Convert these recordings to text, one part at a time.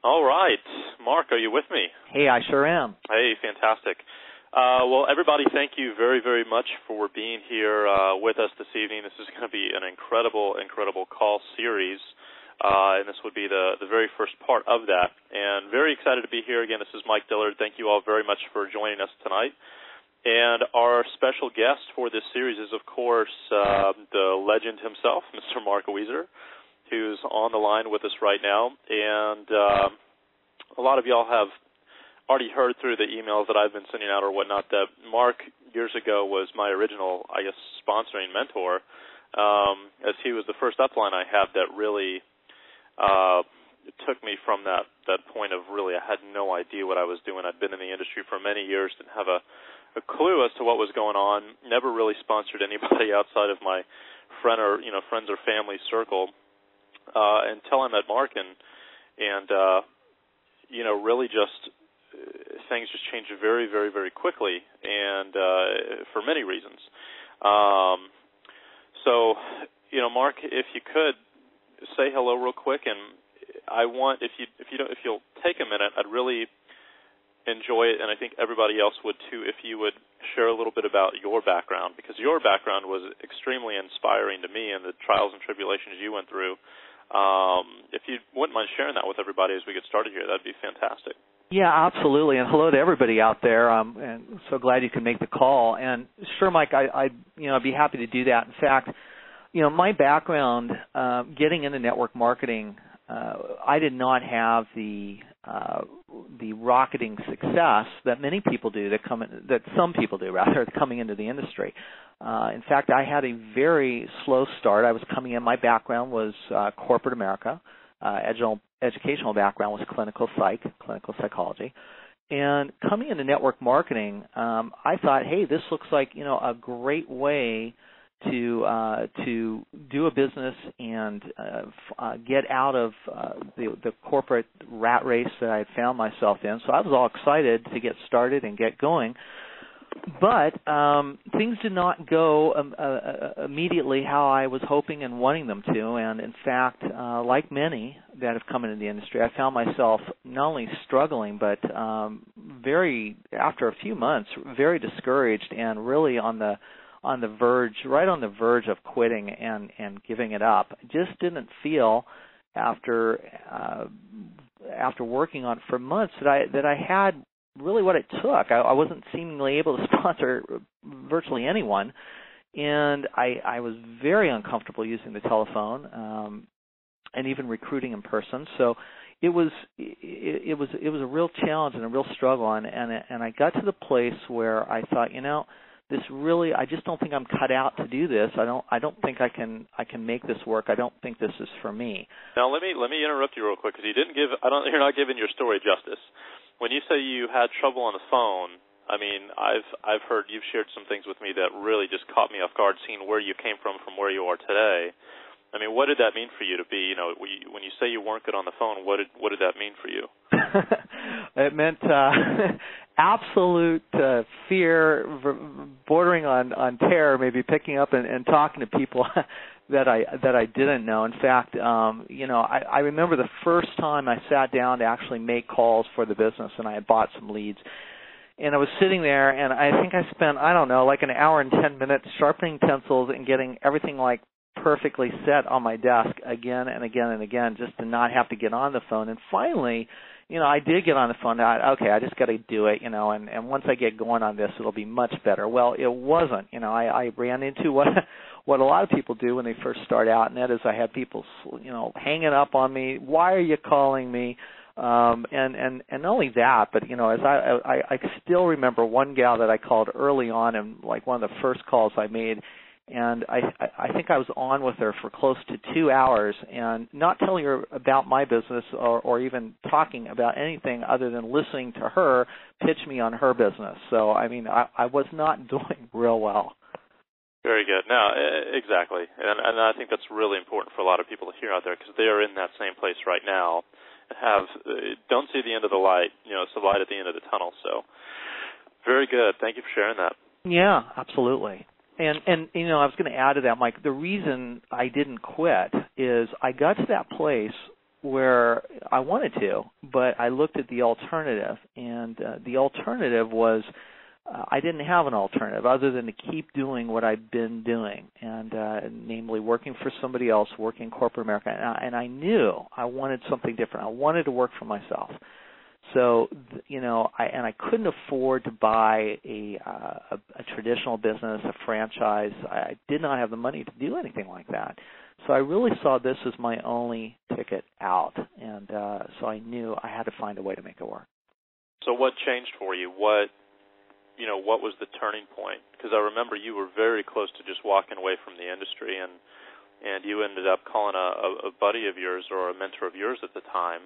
All right. Mark, are you with me? Hey, I sure am. Hey, fantastic. Well, everybody, thank you very, very much for being here with us this evening. This is going to be an incredible call series, and this would be the very first part of that. And very excited to be here again. This is Mike Dillard. Thank you all very much for joining us tonight. And our special guest for this series is, of course, the legend himself, Mr. Mark Weiser, who's on the line with us right now. And a lot of y'all have already heard through the emails that I've been sending out or whatnot that Mark years ago was my original, I guess, sponsoring mentor, as he was the first upline I had that really took me from that point of really I had no idea what I was doing. I'd been in the industry for many years, didn't have a clue as to what was going on, never really sponsored anybody outside of my friends or family circle. Until I met Mark and really just things just changed very, very, very quickly, and for many reasons. So, Mark, if you could say hello real quick, and I want if you'll take a minute, I'd really enjoy it, and I think everybody else would too, if you would share a little bit about your background, because your background was extremely inspiring to me and the trials and tribulations you went through. If you wouldn't mind sharing that with everybody as we get started here, that'd be fantastic. Yeah, absolutely. And hello to everybody out there. And so glad you could make the call. And sure, Mike, I'd be happy to do that. In fact, my background, getting into network marketing, I did not have the rocketing success that many people do that some people do rather coming into the industry. In fact, I had a very slow start. I was coming in. My background was corporate America. Educational background was clinical psychology. And coming into network marketing, I thought, hey, this looks like a great way to do a business and get out of the corporate rat race that I had found myself in. So I was all excited to get started and get going. But things did not go immediately how I was hoping and wanting them to. And in fact, like many that have come into the industry, I found myself not only struggling, but after a few months, very discouraged and really on the verge of quitting and giving it up. I just didn't feel after working on it for months that I had really what it took. I wasn't seemingly able to sponsor virtually anyone, and I was very uncomfortable using the telephone and even recruiting in person. So it was a real challenge and a real struggle, and I got to the place where I thought, this really, I just don't think I'm cut out to do this. I don't think I can make this work. I don't think this is for me. Now let me interrupt you real quick, because you're not giving your story justice. When you say you had trouble on the phone, I mean, I've heard you've shared some things with me that really just caught me off guard, seeing where you came from where you are today. I mean, what did that mean for you to be, when you say you weren't good on the phone, what did that mean for you? It meant absolute fear, bordering on terror, maybe picking up and talking to people that I didn't know. In fact, I remember the first time I sat down to actually make calls for the business, and I had bought some leads. And I was sitting there, and I think I spent, like an hour and 10 minutes sharpening pencils and getting everything perfectly set on my desk again and again and again, just to not have to get on the phone. And finally, I did get on the phone. I just got to do it, and once I get going on this, it'll be much better. Well, it wasn't. I ran into what a lot of people do when they first start out, and that is I had people, hanging up on me. Why are you calling me? And not only that, but as I still remember one gal that I called early on, and one of the first calls I made. And I think I was on with her for close to 2 hours, and not telling her about my business or even talking about anything other than listening to her pitch me on her business. So, I mean, I was not doing real well. Very good. No, exactly. And I think that's really important for a lot of people to hear out there, because they are in that same place right now and don't see the end of the light. It's the light at the end of the tunnel. So, very good. Thank you for sharing that. Yeah, absolutely. And I was going to add to that, Mike, the reason I didn't quit is I got to that place where I wanted to, but I looked at the alternative, and the alternative was I didn't have an alternative other than to keep doing what I'd been doing, and namely working for somebody else, working in corporate America. And I knew I wanted something different. I wanted to work for myself. So, I couldn't afford to buy a traditional business, a franchise. I did not have the money to do anything like that. So I really saw this as my only ticket out, and so I knew I had to find a way to make it work. So what changed for you? What was the turning point? Because I remember you were very close to just walking away from the industry, and you ended up calling a buddy of yours or a mentor of yours at the time.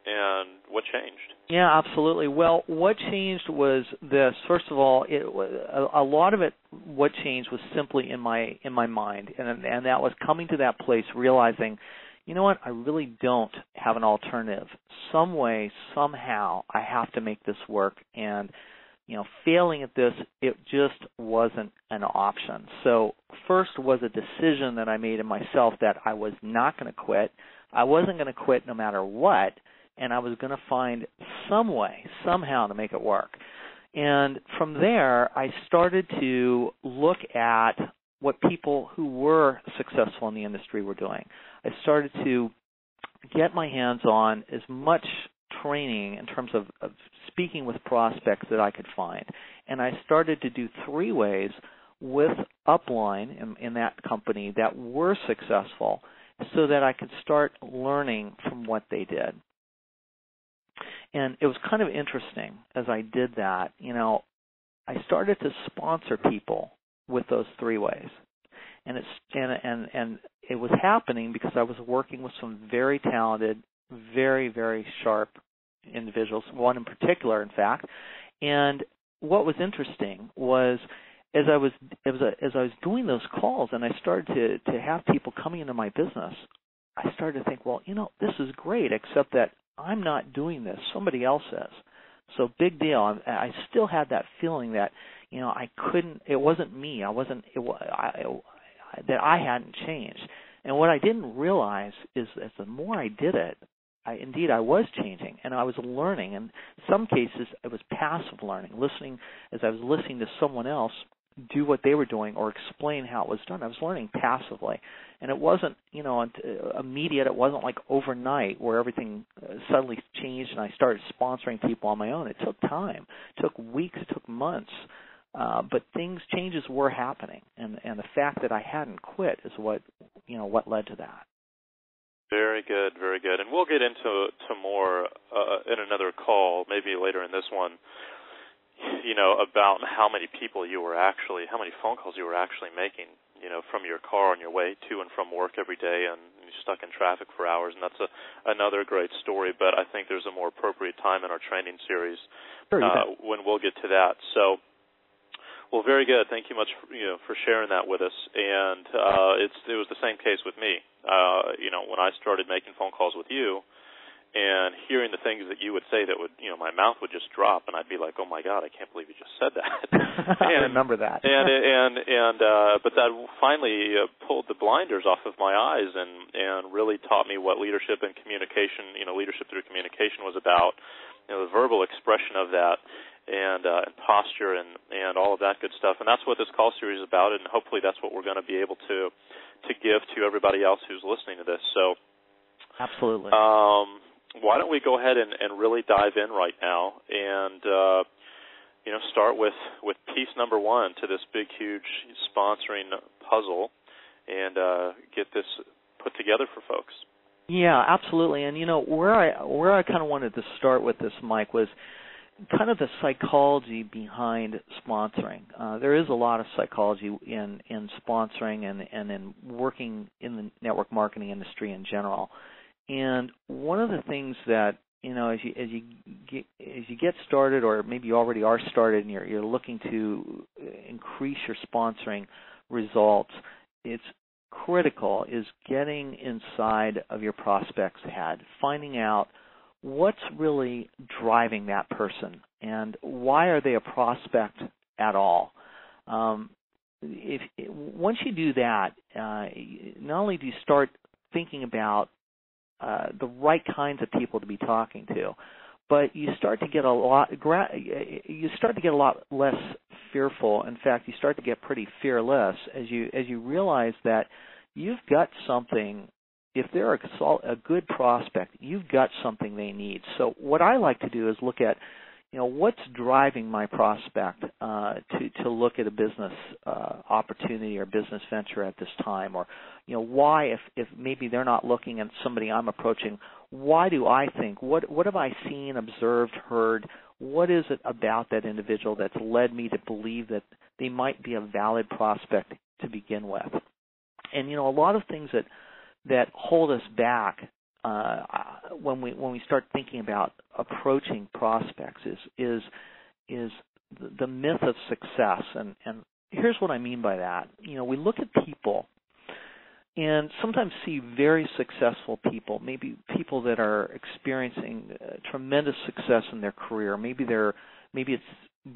And what changed? Yeah, absolutely. Well, what changed was this. First of all, a lot of it. What changed was simply in my mind, and that was coming to that place, realizing, you know what, I really don't have an alternative. Some way, somehow, I have to make this work, and failing at this, it just wasn't an option. So first was a decision that I made in myself that I was not going to quit. I wasn't going to quit no matter what, and I was going to find some way, somehow, to make it work. And from there, I started to look at what people who were successful in the industry were doing. I started to get my hands on as much training in terms of speaking with prospects that I could find. And I started to do 3 ways with upline in that company that were successful so that I could start learning from what they did. And it was kind of interesting as I did that. I started to sponsor people with those 3 ways. And it was happening because I was working with some very talented, very, very sharp individuals, one in particular, in fact. And what was interesting was as I was doing those calls and I started to have people coming into my business, I started to think, well, this is great, except that I'm not doing this. Somebody else is. So big deal. I still had that feeling that, I couldn't, it wasn't me. That I hadn't changed. And what I didn't realize is as the more I did it, I was changing, and I was learning. In some cases, it was passive learning, listening as I was listening to someone else do what they were doing or explain how it was done. I was learning passively, and it wasn't, immediate. It wasn't like overnight where everything suddenly changed and I started sponsoring people on my own. It took time. It took weeks. It took months. But changes were happening, and the fact that I hadn't quit is what led to that. Very good, very good. And we'll get into more in another call, maybe later in this one, about how many phone calls you were actually making, from your car on your way to and from work every day, and you're stuck in traffic for hours. And that's another great story, but I think there's a more appropriate time in our training series when we'll get to that. So, well, very good. Thank you much for sharing that with us. And it was the same case with me. When I started making phone calls with you and hearing the things that you would say that would, my mouth would just drop, and I'd be like, oh my God, I can't believe you just said that. I remember that. But that finally pulled the blinders off of my eyes and really taught me what leadership and communication, leadership through communication was about, the verbal expression of that. And posture and all of that good stuff. And that's what this call series is about, and hopefully that's what we're going to be able to give to everybody else who's listening to this. So, absolutely. Why don't we go ahead and really dive in right now and, start with piece number 1 to this big, huge sponsoring puzzle and get this put together for folks. Yeah, absolutely. And, where I kind of wanted to start with this, Mike, was kind of the psychology behind sponsoring. There is a lot of psychology in sponsoring and in working in the network marketing industry in general. And one of the things that as you get started, or maybe you already are started, and you're looking to increase your sponsoring results, it's critical is getting inside of your prospect's head, finding out what's really driving that person, and why are they a prospect at all? Once you do that, not only do you start thinking about the right kinds of people to be talking to. But you start to get a lot less fearful. In fact, you start to get pretty fearless as you realize that you've got something. If they're a good prospect, you've got something they need. So what I like to do is look at, what's driving my prospect to look at a business opportunity or business venture at this time, or why, if maybe they're not looking at somebody I'm approaching, why do I think, what have I seen, observed, heard, what is it about that individual that's led me to believe that they might be a valid prospect to begin with? And a lot of things that hold us back when we start thinking about approaching prospects is the myth of success, and here's what I mean by that. We look at people and sometimes see very successful people, maybe people that are experiencing tremendous success in their career. Maybe it's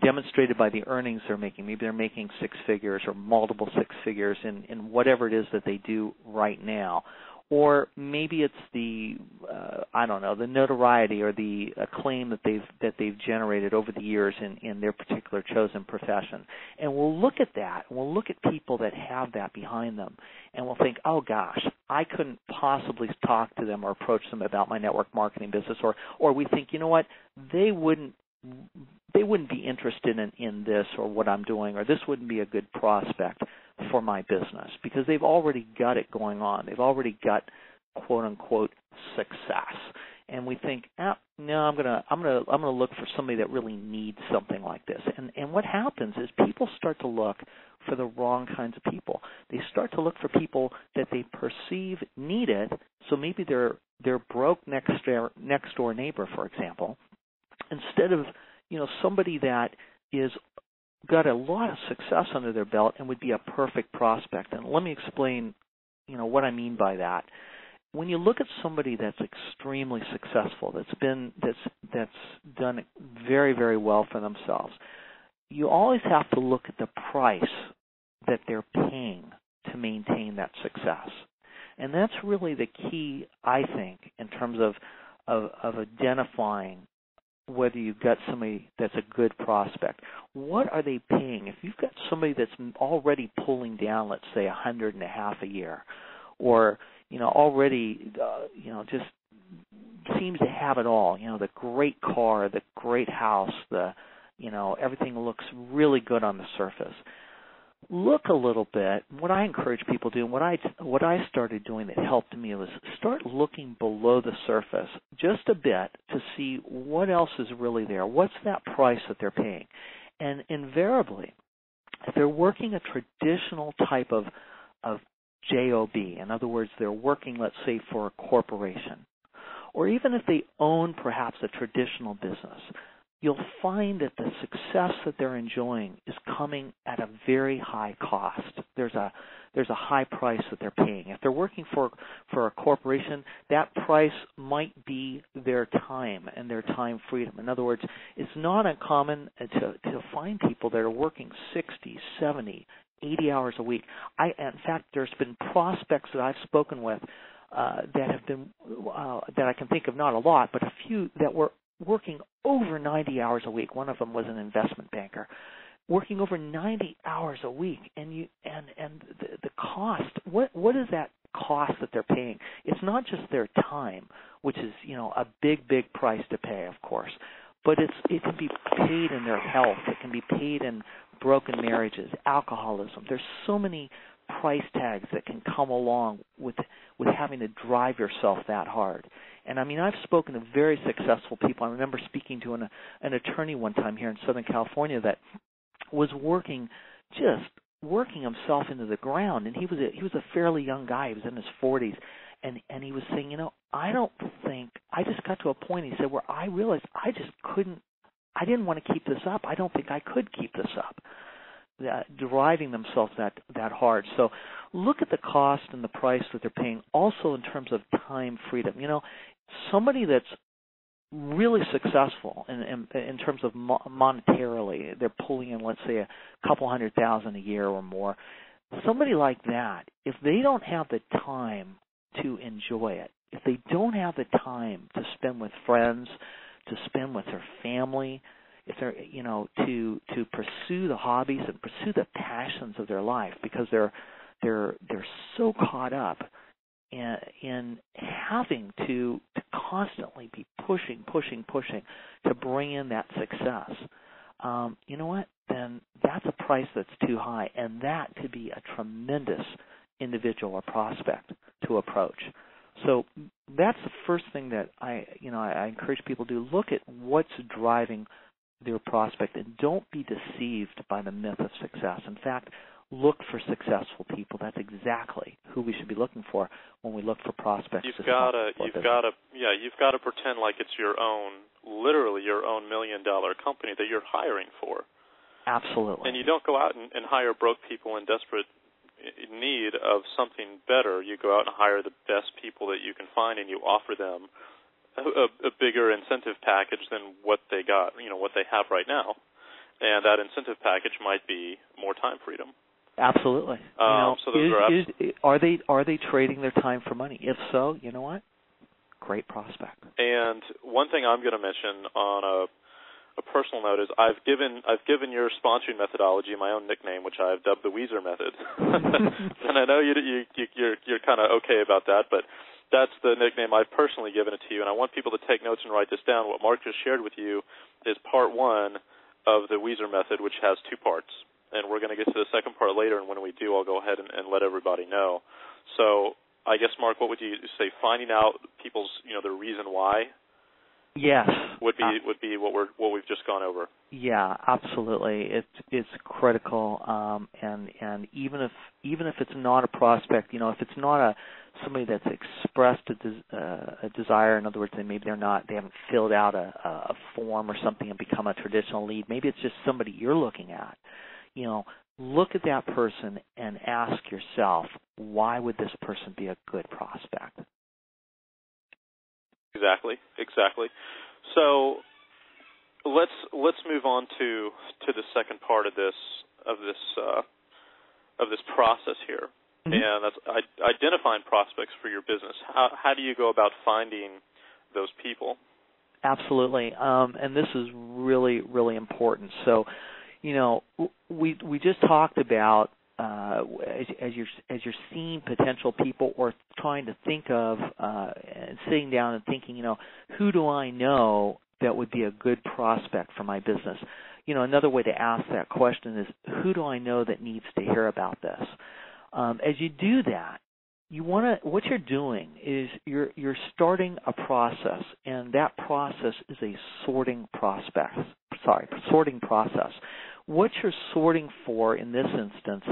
demonstrated by the earnings they're making. Maybe they're making six figures or multiple six figures in whatever it is that they do right now. Or maybe it's the the notoriety or the acclaim that they've generated over the years in their particular chosen profession. And we'll look at that, and we'll look at people that have that behind them, and we'll think, oh gosh, I couldn't possibly talk to them or approach them about my network marketing business, or we think, they wouldn't be interested in this or what I'm doing, or this wouldn't be a good prospect for my business because they've already got it going on. They've already got quote unquote success, and we think, no, I'm gonna look for somebody that really needs something like this. And what happens is people start to look for the wrong kinds of people. They start to look for people that they perceive need it. So maybe they're broke next door neighbor, for example, instead of somebody that is got a lot of success under their belt and would be a perfect prospect. And let me explain, what I mean by that. When you look at somebody that's extremely successful, that's done very, very well for themselves, you always have to look at the price that they're paying to maintain that success. And that's really the key, I think, in terms of identifying whether you've got somebody that's a good prospect. What are they paying? If you've got somebody that's already pulling down, let's say, $150,000 a year, or already just seems to have it all, the great car, the great house, everything looks really good on the surface. Look a little bit. What I encourage people to do, and what I started doing that helped me was start looking below the surface just a bit to see what else is really there. What's that price that they're paying? And invariably, if they're working a traditional type of job, in other words, they're working, let's say, for a corporation, or even if they own perhaps a traditional business, you'll find that the success that they're enjoying is coming at a very high cost. There's a high price that they're paying. If they're working for a corporation, that price might be their time and their time freedom. In other words, it's not uncommon to find people that are working 60, 70, 80 hours a week. In fact, there's been prospects that I've spoken with that have been that I can think of, not a lot, but a few that were working over 90 hours a week. One of them was an investment banker, working over 90 hours a week, and the cost. What is that cost that they're paying? It's not just their time, which is a big price to pay, of course, but it can be paid in their health. It can be paid in broken marriages, alcoholism. There's so many price tags that can come along with having to drive yourself that hard. And I mean, I've spoken to very successful people. I remember speaking to an attorney one time here in Southern California that was working himself into the ground, and he was a fairly young guy. He was in his 40s, and he was saying, I just got to a point, he said, where I realized I didn't want to keep this up. I don't think I could keep this up. Driving themselves that hard. So look at the cost and the price that they're paying, also in terms of time freedom. Somebody that's really successful in terms of monetarily, they're pulling in, let's say, a couple $100,000 a year or more. Somebody like that, if they don't have the time to enjoy it, if they don't have the time to spend with friends, to spend with their family, if they're, to pursue the hobbies and pursue the passions of their life, because they're so caught up in having to constantly be pushing to bring in that success, you know what? Then that's a price that's too high, and that could be a tremendous individual or prospect to approach. So that's the first thing that I encourage people to do. Look at what's driving their prospect, and don't be deceived by the myth of success. In fact, look for successful people. That's exactly who we should be looking for when we look for prospects. You've got to pretend like it's your own, literally your own $1 million company that you're hiring for. Absolutely. And you don't go out and hire broke people in desperate need of something better. You go out and hire the best people that you can find, and you offer them a bigger incentive package than what they got, what they have right now. And that incentive package might be more time freedom. Absolutely. So those are they trading their time for money? If so, you know what? Great prospect. And one thing I'm going to mention on a personal note is I've given your sponsoring methodology my own nickname, which I've dubbed the Weezer method. And I know you're kind of okay about that, but that's the nickname I've personally given it to you. And I want people to take notes and write this down. What Mark just shared with you is part one of the Weezer method, which has two parts. And we're going to get to the second part later, and when we do, I'll go ahead and let everybody know. So I guess, Mark, what would you say? Finding out people's, the reason why. Yes, would be what we've just gone over. Yeah, absolutely. It's critical, and even if it's not a prospect, if it's not somebody that's expressed a desire, in other words, they haven't filled out a form or something and become a traditional lead. Maybe it's just somebody you're looking at. Look at that person and ask yourself, why would this person be a good prospect? Exactly. So let's move on to the second part of this process here, mm-hmm. and that's identifying prospects for your business. How do you go about finding those people? Absolutely, and this is really, really important. So, we just talked about as you're seeing potential people or trying to think of and sitting down and thinking, who do I know that would be a good prospect for my business? Another way to ask that question is, who do I know that needs to hear about this? As you do that, what you're doing is you're starting a process, and that process is a sorting process. What you're sorting for in this instance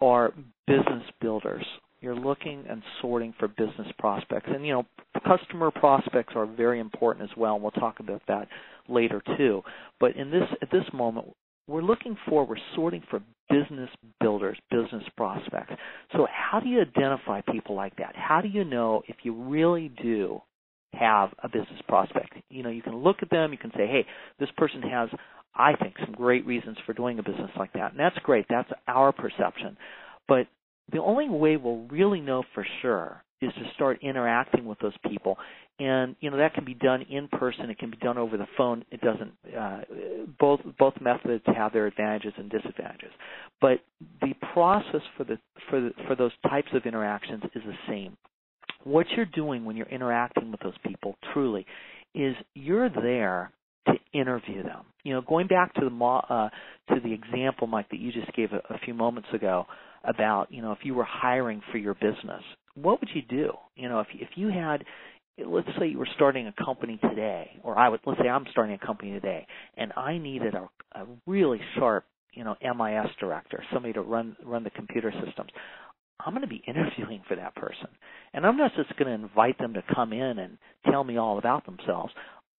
are business builders. You're looking and sorting for business prospects. And, customer prospects are very important as well, and we'll talk about that later too. But at this moment, we're sorting for business builders, business prospects. So how do you identify people like that? How do you know if you really do have a business prospect? You can look at them, you can say, hey, this person has, I think, some great reasons for doing a business like that. And that's great. That's our perception. But the only way we'll really know for sure is to start interacting with those people. And, that can be done in person. It can be done over the phone. It doesn't, both methods have their advantages and disadvantages. But the process for those types of interactions is the same. What you're doing when you're interacting with those people truly is you're there to interview them. Going back to the example, Mike, that you just gave a few moments ago about, if you were hiring for your business, what would you do? If you had, let's say you were starting a company today, or let's say I'm starting a company today, and I needed a really sharp, MIS director, somebody to run the computer systems. I'm going to be interviewing for that person, and I'm not just going to invite them to come in and tell me all about themselves.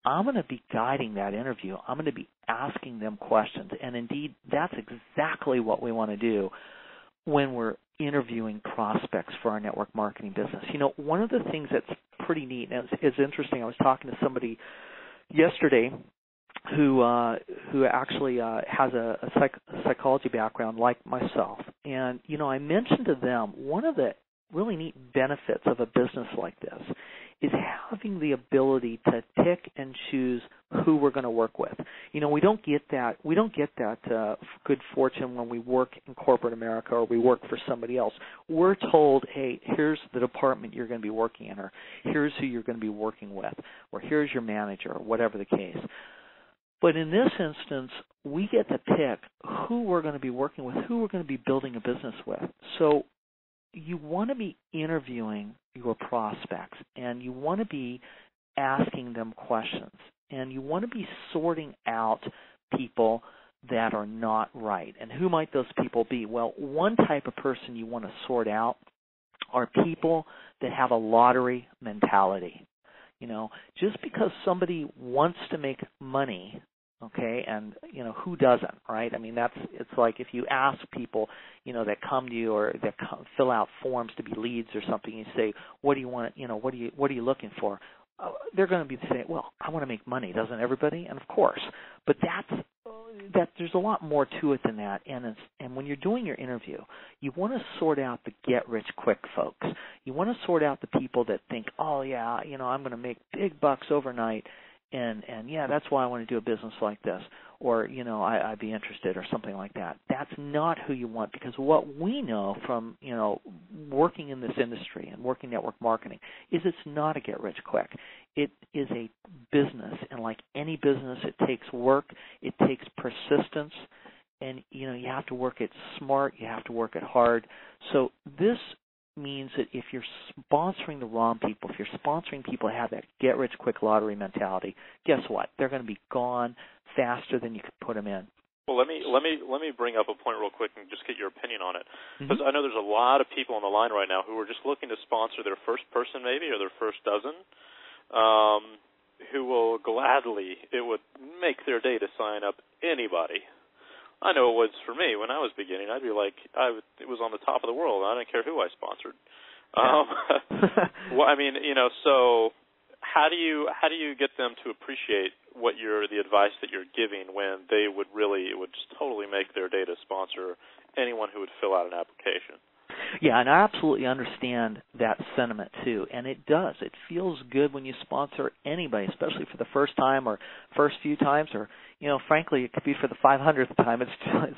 I'm going to be guiding that interview. I'm going to be asking them questions, and indeed, that's exactly what we want to do when we're interviewing prospects for our network marketing business. One of the things that's pretty neat, and it's interesting, I was talking to somebody yesterday who actually has a psychology background like myself. And, I mentioned to them one of the really neat benefits of a business like this is having the ability to pick and choose who we're going to work with. You know, we don't get that good fortune when we work in corporate America or we work for somebody else. We're told, hey, here's the department you're going to be working in, or here's who you're going to be working with, or here's your manager, or whatever the case. But in this instance, we get to pick who we're going to be working with, who we're going to be building a business with. So you want to be interviewing your prospects, and you want to be asking them questions, and you want to be sorting out people that are not right. And who might those people be? Well, one type of person you want to sort out are people that have a lottery mentality. You know, just because somebody wants to make money, okay, and, you know, who doesn't, right? I mean, it's like if you ask people, you know, that come to you or that fill out forms to be leads or something, you say, what do you want, you know, what are you looking for? They're going to be saying, well, I want to make money, doesn't everybody? And of course, but there's a lot more to it than that. And when you're doing your interview, you want to sort out the get-rich-quick folks. You want to sort out the people that think, oh yeah, you know, I'm going to make big bucks overnight, and yeah, that's why I want to do a business like this, or, you know, I'd be interested, or something like that. That's not who you want, because what we know from, you know, working in this industry and working network marketing is it's not a get-rich-quick. It is a business, and like any business, it takes work, it takes persistence, and, you know, you have to work it smart, you have to work it hard. So this means that if you're sponsoring the wrong people, if you're sponsoring people that have that get-rich-quick lottery mentality, guess what? They're going to be gone faster than you can put them in. Well, let me bring up a point real quick and just get your opinion on it, because I know there's a lot of people on the line right now who are just looking to sponsor their first person maybe or their first dozen, who will gladly, it would make their day to sign up anybody. I know it was for me when I was beginning. I'd be like, it was on the top of the world. I didn't care who I sponsored. Well, I mean, you know, so how do you get them to appreciate the advice that you're giving when it would just totally make their day to sponsor anyone who would fill out an application? Yeah, and I absolutely understand that sentiment too, and it does. It feels good when you sponsor anybody, especially for the first time or first few times, or, you know, frankly, it could be for the 500th time. It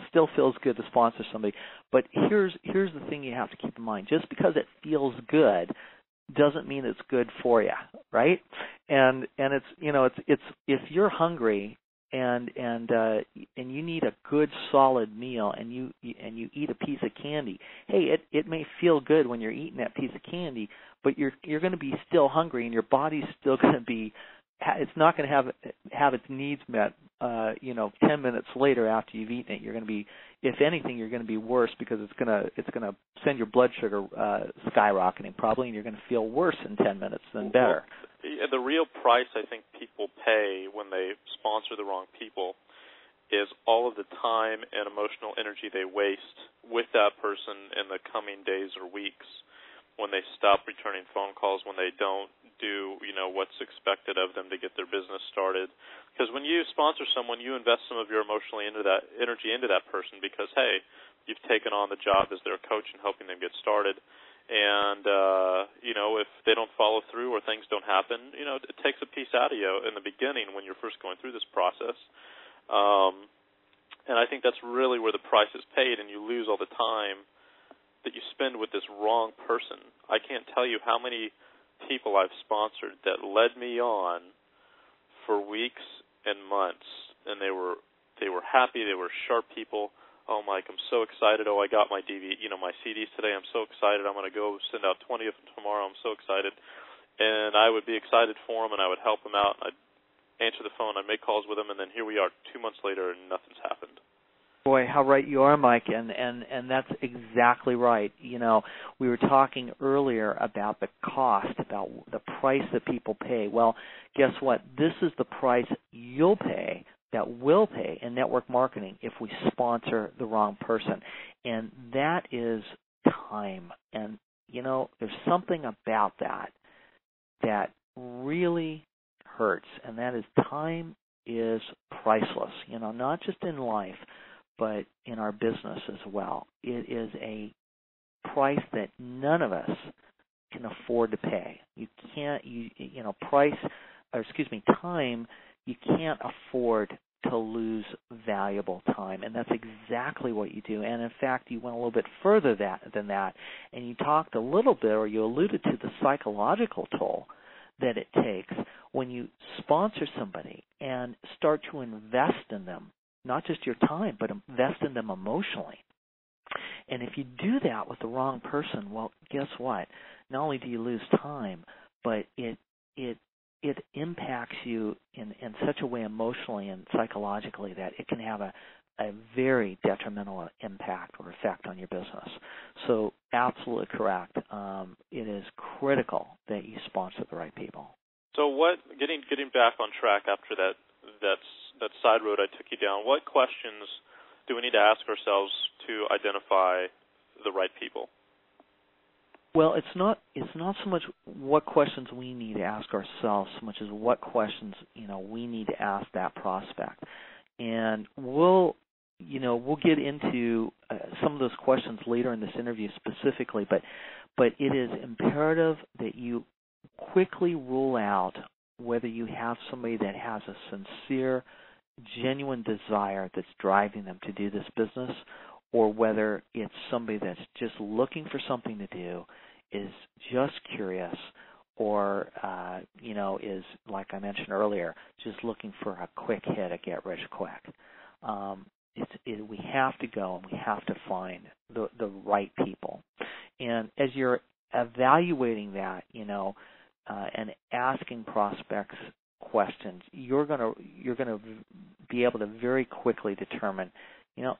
still feels good to sponsor somebody. But here's the thing you have to keep in mind: just because it feels good doesn't mean it's good for you, right? And it's, you know, it's if you're hungry and you need a good solid meal, and you eat a piece of candy, hey, it may feel good when you're eating that piece of candy, but you're going to be still hungry, and your body's still going to be, it's not going to have its needs met, 10 minutes later after you've eaten it. You're going to be, if anything, you're going to be worse, because it's going to send your blood sugar skyrocketing probably, and you're going to feel worse in 10 minutes than better. The real price I think people pay when they sponsor the wrong people is all of the time and emotional energy they waste with that person in the coming days or weeks, when they stop returning phone calls, when they don't do, you know, what's expected of them to get their business started. Because when you sponsor someone, you invest some of your emotional energy into that person, because, hey, you've taken on the job as their coach and helping them get started. And, you know, if they don't follow through or things don't happen, you know, it takes a piece out of you in the beginning when you're first going through this process. And I think that's really where the price is paid, and you lose all the time that you spend with this wrong person. I can't tell you how many people I've sponsored that led me on for weeks and months, and they were happy, they were sharp people. Oh, Mike, I'm so excited. Oh, I got my my CDs today. I'm so excited. I'm going to go send out 20 of them tomorrow. I'm so excited. And I would be excited for them, and I would help them out. I'd answer the phone. I'd make calls with them, and then here we are 2 months later, and nothing's happened. Boy, how right you are, Mike, and that's exactly right. You know, we were talking earlier about the cost, about the price that people pay. Well, guess what? This is the price you'll pay, that will pay in network marketing if we sponsor the wrong person, and that is time. And, you know, there's something about that really hurts, and that is time is priceless, you know, not just in life, but in our business as well. It is a price that none of us can afford to pay. You can't, time, you can't afford to lose valuable time, and that's exactly what you do. And in fact, you went a little bit further than that, and you talked a little bit, or you alluded to the psychological toll that it takes when you sponsor somebody and start to invest in them, not just your time, but invest in them emotionally. And if you do that with the wrong person, well, guess what? Not only do you lose time, but it impacts you in such a way emotionally and psychologically that it can have a very detrimental impact or effect on your business. So absolutely correct. It is critical that you sponsor the right people. So getting back on track after that side road I took you down, what questions do we need to ask ourselves to identify the right people? Well, it's not so much what questions we need to ask ourselves so much as what questions we need to ask that prospect. And we'll get into some of those questions later in this interview specifically, but it is imperative that you quickly rule out whether you have somebody that has a sincere, genuine desire that's driving them to do this business, or whether it's somebody that's just looking for something to do, is just curious, or is, like I mentioned earlier, just looking for a quick hit, a get rich quick. We have to go and we have to find the right people. And as you're evaluating that, and asking prospects questions, you're gonna be able to very quickly determine,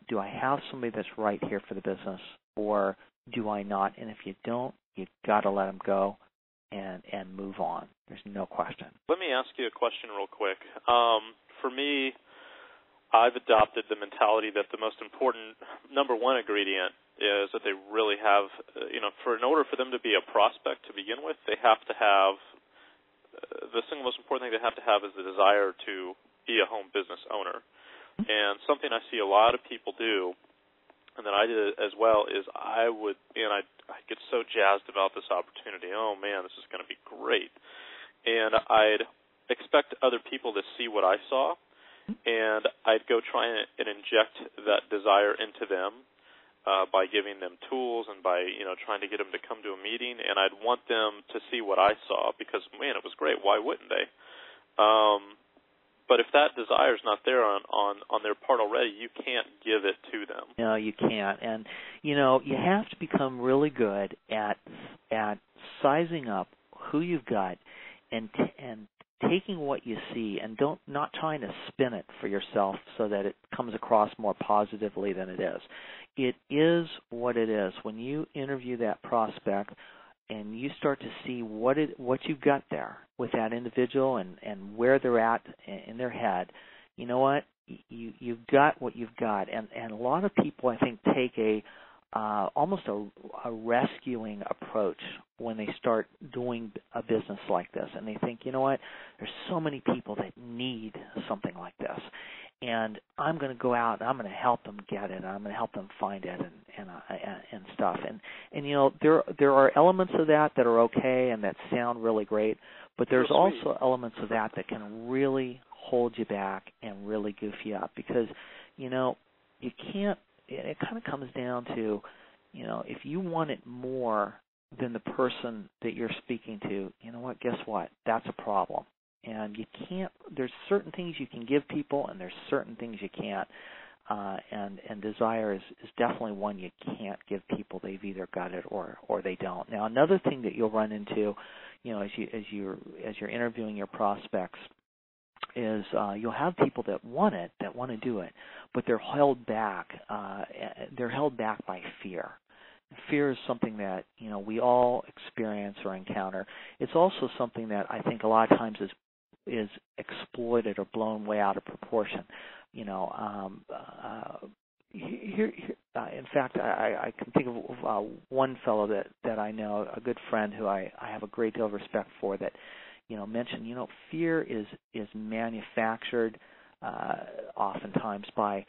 do I have somebody that's right here for the business, or do I not? And if you don't, you've got to let them go and move on. There's no question. Let me ask you a question real quick. For me, I've adopted the mentality that the most important number one ingredient is that they really have, in order for them to be a prospect to begin with, they have to have, the single most important thing they have to have is the desire to be a home business owner. And something I see a lot of people do, and that I did as well, is I get so jazzed about this opportunity. Oh, man, this is going to be great. And I'd expect other people to see what I saw, and I'd go try and inject that desire into them by giving them tools and by trying to get them to come to a meeting, and I'd want them to see what I saw because, man, it was great. Why wouldn't they? But if that desire is not there on their part already, you can't give it to them. No, you can't. And you have to become really good at sizing up who you've got and taking what you see and not trying to spin it for yourself so that it comes across more positively than it is. It is what it is. When you interview that prospect and you start to see what you've got there with that individual and where they're at in their head, you know what? You've got what you've got. And a lot of people, I think, take almost a rescuing approach when they start doing a business like this, and they think, you know what, there's so many people that need something like this, and I'm going to go out and I'm going to help them get it, and I'm going to help them find it and stuff. And there are elements of that are okay and that sound really great, but there's also elements of that can really hold you back and really goof you up because you can't. It kind of comes down to, if you want it more than the person that you're speaking to, you know what, guess what? That's a problem. And you can't, there's certain things you can give people and there's certain things you can't. And desire is definitely one you can't give people. They've either got it or they don't. Now, another thing that you'll run into, as you're interviewing your prospects, is you'll have people that want to do it, but they're held back. They're held back by fear. Fear is something that we all experience or encounter. It's also something that I think a lot of times is exploited or blown way out of proportion. In fact, I can think of one fellow that I know, a good friend who I have a great deal of respect for, that mentioned, fear is manufactured oftentimes by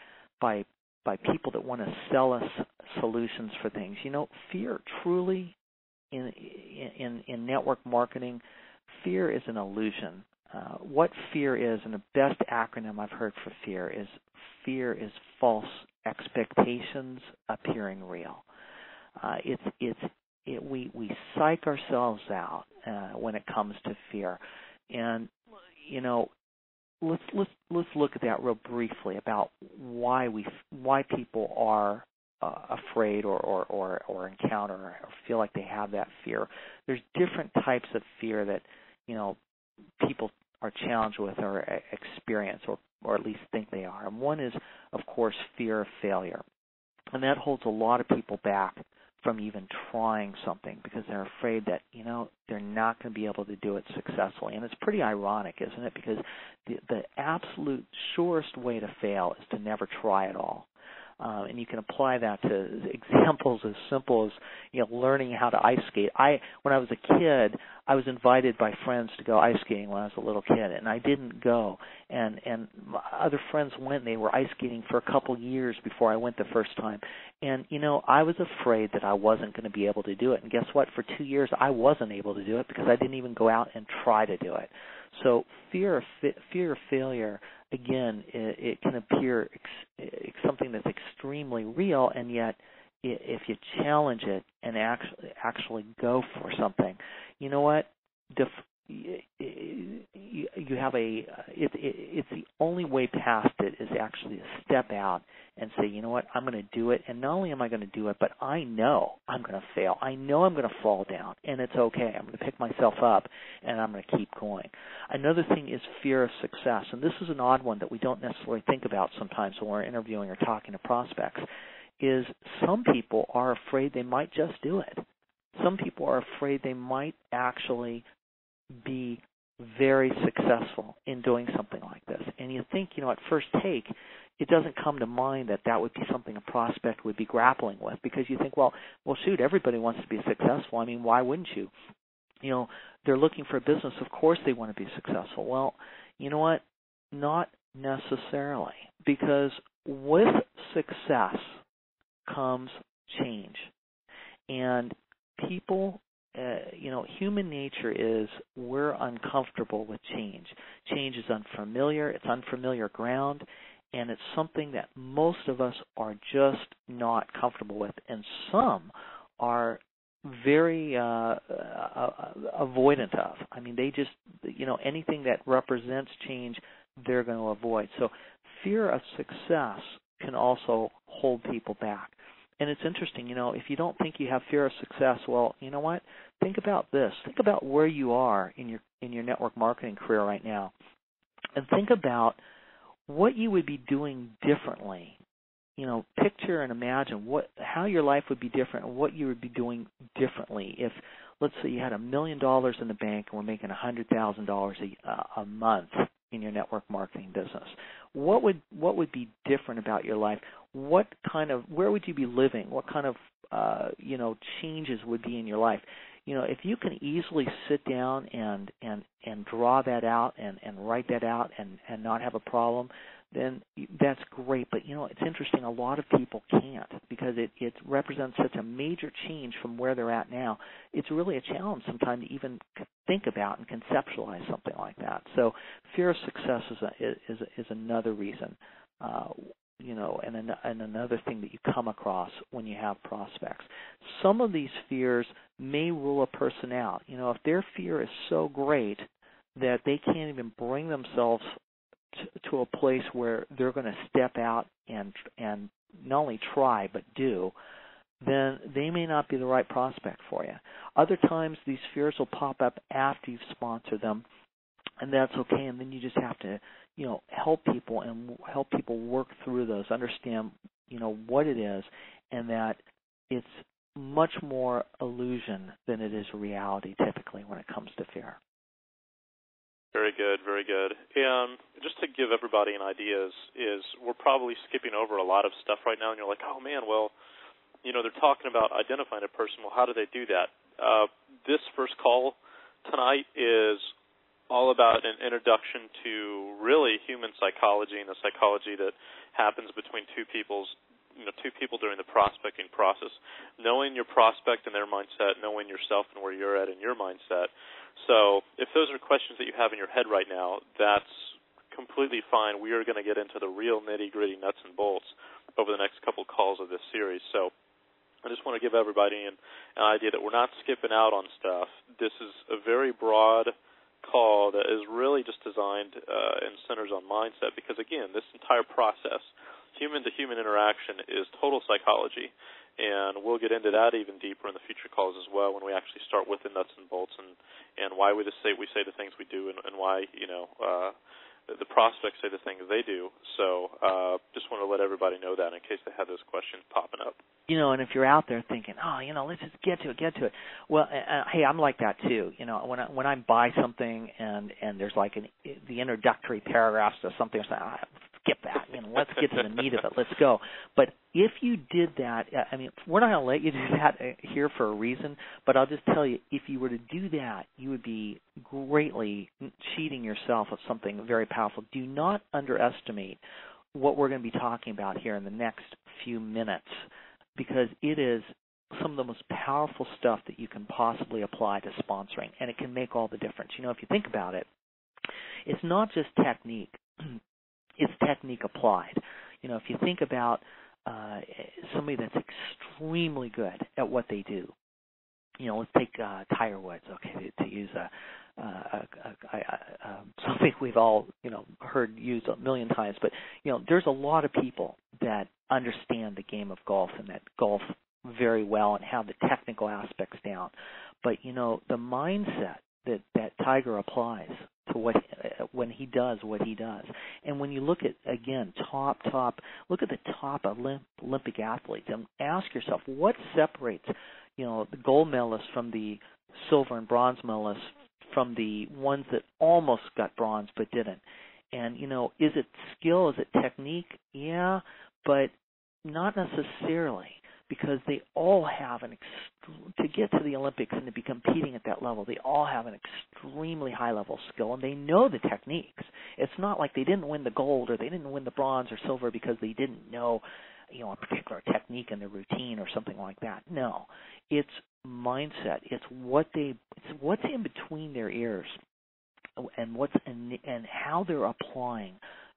people that want to sell us solutions for things. Fear truly in network marketing, fear is an illusion. What fear is, and the best acronym I've heard for fear is false expectations appearing real. We psych ourselves out when it comes to fear, and let's look at that real briefly about why people are afraid or encounter or feel like they have that fear. There's different types of fear that people are challenged with or experience or at least think they are. And one is, of course, fear of failure. And that holds a lot of people back from even trying something because they're afraid that, they're not going to be able to do it successfully. And it's pretty ironic, isn't it? Because the absolute surest way to fail is to never try at all. And you can apply that to examples as simple as learning how to ice skate. When I was a kid, I was invited by friends to go ice skating when I was a little kid, and I didn't go. And my other friends went, and they were ice skating for a couple years before I went the first time. And I was afraid that I wasn't going to be able to do it. And guess what? For 2 years, I wasn't able to do it because I didn't even go out and try to do it. So fear of failure, again, it can appear something that's extremely real, and yet if you challenge it and actually go for something, you know what? You have it's the only way past it is actually to step out and say, you know what, I'm going to do it, and not only am I going to do it, but I know I'm going to fail. I know I'm going to fall down, and it's okay. I'm going to pick myself up, and I'm going to keep going. Another thing is fear of success, and this is an odd one that we don't necessarily think about sometimes when we're interviewing or talking to prospects, is some people are afraid they might just do it. Some people are afraid they might actually be very successful in doing something like this. And you think, at first take, it doesn't come to mind that would be something a prospect would be grappling with, because you think, well, shoot, everybody wants to be successful. I mean, why wouldn't you? They're looking for a business. Of course they want to be successful. Well, you know what? Not necessarily, because with success comes change. And people, human nature is we're uncomfortable with change. Change is unfamiliar. It's unfamiliar ground, and it's something that most of us are just not comfortable with, and some are very avoidant of. I mean, they just, anything that represents change, they're going to avoid. So fear of success can also hold people back. And it's interesting, if you don't think you have fear of success, well, you know what? Think about this. Think about where you are in your network marketing career right now, and think about what you would be doing differently. Picture and imagine how your life would be different and what you would be doing differently if, let's say, you had $1 million in the bank and were making $100,000 a month in your network marketing business. What would be different about your life? Where would you be living? What kind of changes would be in your life? If you can easily sit down and draw that out and write that out and not have a problem, then that's great. But it's interesting, a lot of people can't, because it represents such a major change from where they're at now. It's really a challenge sometimes to even think about and conceptualize something like that. So fear of success is another reason, and another thing that you come across when you have prospects. Some of these fears may rule a person out. If their fear is so great that they can't even bring themselves to a place where they're going to step out and not only try but do, then they may not be the right prospect for you. Other times these fears will pop up after you've sponsored them, and that's okay. And then you just have to, help people work through those, understand, what it is, and that it's much more illusion than it is reality typically when it comes to fear. Very good, very good. And just to give everybody an idea is we're probably skipping over a lot of stuff right now, and you're like, oh, man, well, they're talking about identifying a person. Well, how do they do that? This first call tonight is all about an introduction to really human psychology and the psychology that happens between two people's two people during the prospecting process, knowing your prospect and their mindset, knowing yourself and where you're at in your mindset. So if those are questions that you have in your head right now, that's completely fine. We are going to get into the real nitty-gritty nuts and bolts over the next couple calls of this series. So I just want to give everybody an idea that we're not skipping out on stuff. This is a very broad call that is really just designed and centers on mindset because, again, this entire process, human-to-human interaction, is total psychology, and we'll get into that even deeper in the future calls as well when we actually start with the nuts and bolts and why we say the things we do and why the prospects say the things they do. So just want to let everybody know that in case they have those questions popping up. And if you're out there thinking, let's just get to it. Well, hey, I'm like that too. When I buy something and there's like the introductory paragraphs to something, skip that. Let's get to the meat of it. Let's go. But if you did that, we're not going to let you do that here for a reason, but I'll just tell you, if you were to do that, you would be greatly cheating yourself of something very powerful. Do not underestimate what we're going to be talking about here in the next few minutes, because it is some of the most powerful stuff that you can possibly apply to sponsoring, and it can make all the difference. If you think about it, it's not just technique. It's technique applied. If you think about somebody that's extremely good at what they do, let's take Tiger Woods, okay, to use something we've all heard used a million times. But there's a lot of people that understand the game of golf and that golf very well and have the technical aspects down. But the mindset that Tiger applies to when he does what he does. And when you look at, again, look at the top Olympic athletes and ask yourself, what separates, the gold medalists from the silver and bronze medalists from the ones that almost got bronze but didn't? And, is it skill? Is it technique? Yeah, but not necessarily, because they all have to get to the Olympics and to be competing at that level, they all have an extremely high level of skill, and they know the techniques. It's not like they didn't win the gold or they didn't win the bronze or silver because they didn't know, a particular technique in their routine or something like that. No, it's mindset. It's what's in between their ears and and how they're applying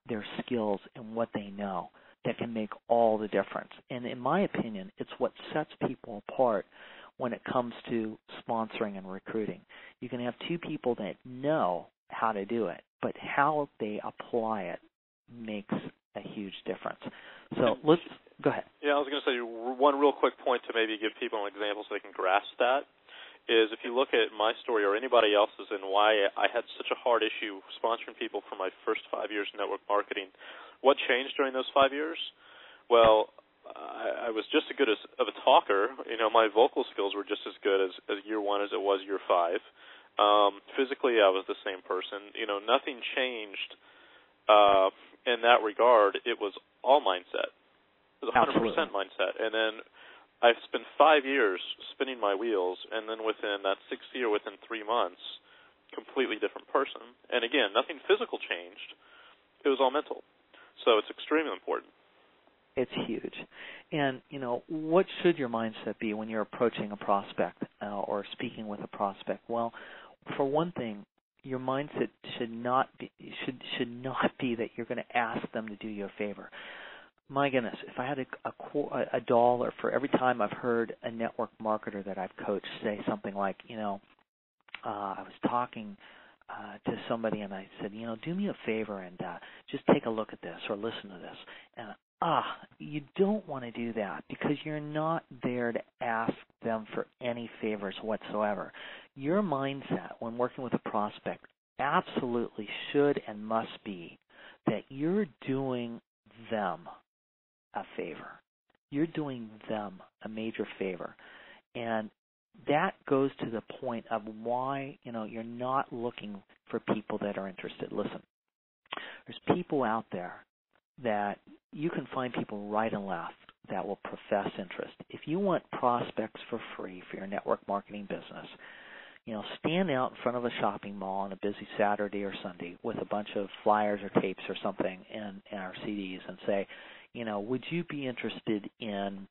their skills and what they know that can make all the difference. And in my opinion, it's what sets people apart when it comes to sponsoring and recruiting. You can have two people that know how to do it, but how they apply it makes a huge difference. So let's go ahead. Yeah, I was going to say one real quick point to maybe give people an example so they can grasp that is if you look at my story or anybody else's and why I had such a hard issue sponsoring people for my first 5 years in network marketing, what changed during those 5 years? Well, I was just as good of a talker. My vocal skills were just as good as year one as it was year 5. Physically, I was the same person. Nothing changed in that regard. It was all mindset. It was 100% mindset. And then I've spent 5 years spinning my wheels, and then within that 6th year, within 3 months, completely different person. And again, nothing physical changed. It was all mental. So it's extremely important. It's huge. And, what should your mindset be when you're approaching a prospect or speaking with a prospect? Well, for one thing, your mindset should not be that you're going to ask them to do you a favor. My goodness, if I had a dollar for every time I've heard a network marketer that I've coached say something like, I was talking to somebody and I said, do me a favor and just take a look at this or listen to this. And you don't want to do that because you're not there to ask them for any favors whatsoever. Your mindset when working with a prospect absolutely should and must be that you're doing them a favor. You're doing them a major favor. And that goes to the point of why, you're not looking for people that are interested. Listen, there's people out there that you can find people right and left that will profess interest. If you want prospects for free for your network marketing business, stand out in front of a shopping mall on a busy Saturday or Sunday with a bunch of flyers or tapes or something and our CDs and say, would you be interested in